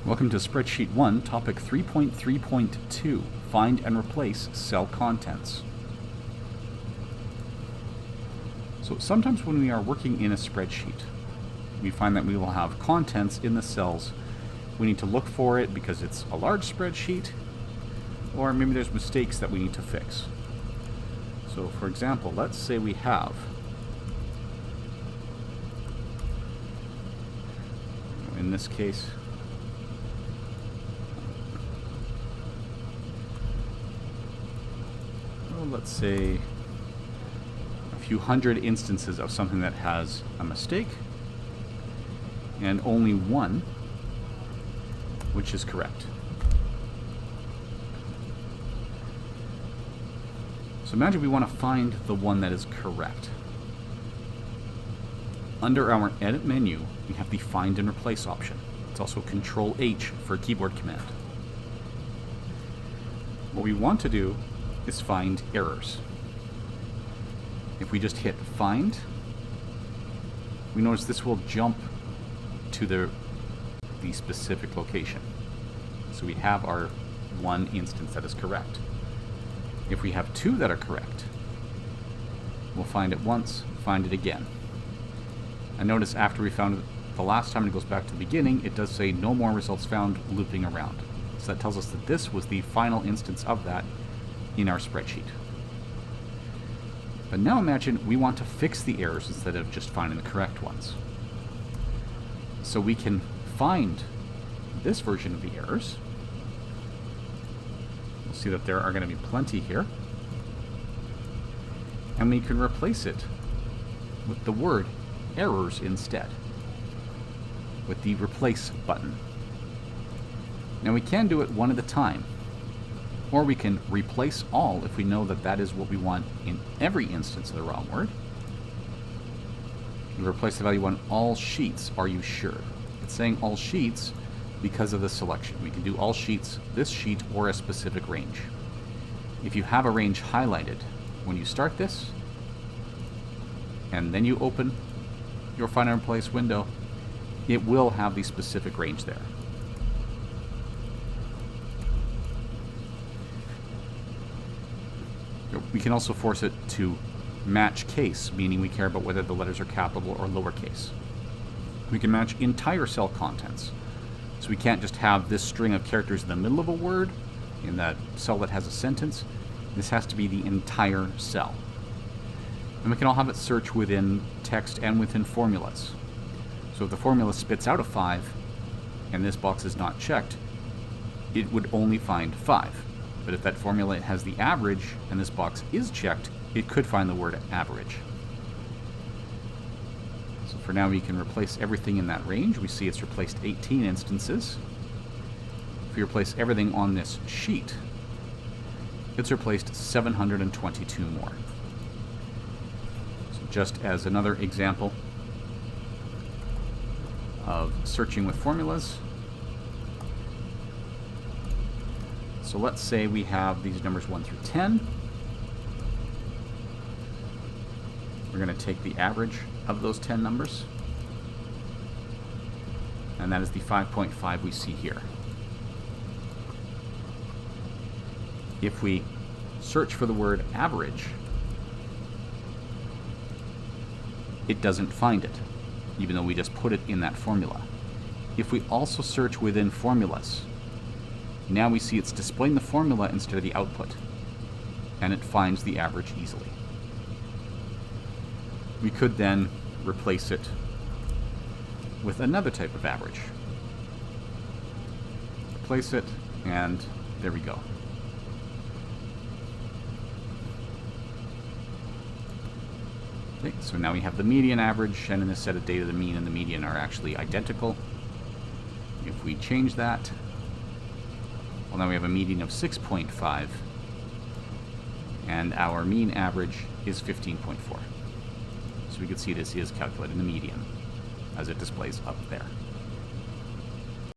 Welcome to Spreadsheet 1, Topic 3.3.2, Find and Replace Cell Contents. So sometimes when we are working in a spreadsheet, we find that we will have contents in the cells. We need to look for it because it's a large spreadsheet, or maybe there's mistakes that we need to fix. So for example, let's say we have in this case let's say a few hundred instances of something that has a mistake and only one which is correct. So imagine we want to find the one that is correct. Under our edit menu, we have the find and replace option. It's also Control H for a keyboard command. What we want to do is find errors. If we just hit find, we notice this will jump to the specific location. So we have our one instance that is correct. If we have two that are correct, we'll find it once, find it again. And notice after we found it the last time, it goes back to the beginning, it does say no more results found looping around. So that tells us that this was the final instance of that in our spreadsheet. But now imagine we want to fix the errors instead of just finding the correct ones. So we can find this version of the errors. We'll see that there are going to be plenty here. And we can replace it with the word errors instead, with the replace button. Now we can do it one at a time, or we can replace all if we know that that is what we want in every instance of the wrong word. We replace the value on all sheets, are you sure? It's saying all sheets because of the selection. We can do all sheets, this sheet, or a specific range. If you have a range highlighted, when you start this, and then you open your Find and Replace window, it will have the specific range there. We can also force it to match case, meaning we care about whether the letters are capital or lowercase. We can match entire cell contents. So we can't just have this string of characters in the middle of a word, in that cell that has a sentence. This has to be the entire cell. And we can all have it search within text and within formulas. So if the formula spits out a 5, and this box is not checked, it would only find 5. But if that formula has the average, and this box is checked, it could find the word average. So for now we can replace everything in that range. We see it's replaced 18 instances. If we replace everything on this sheet, it's replaced 722 more. So just as another example of searching with formulas, so let's say we have these numbers 1 through 10. We're going to take the average of those 10 numbers, and that is the 5.5 we see here. If we search for the word average, it doesn't find it, even though we just put it in that formula. If we also search within formulas, now we see it's displaying the formula instead of the output, and it finds the average easily. We could then replace it with another type of average. Replace it, and there we go. Okay, so now we have the median average, and in this set of data, the mean and the median are actually identical. If we change that, well, now we have a median of 6.5, and our mean average is 15.4. So we can see this is calculating the median as it displays up there.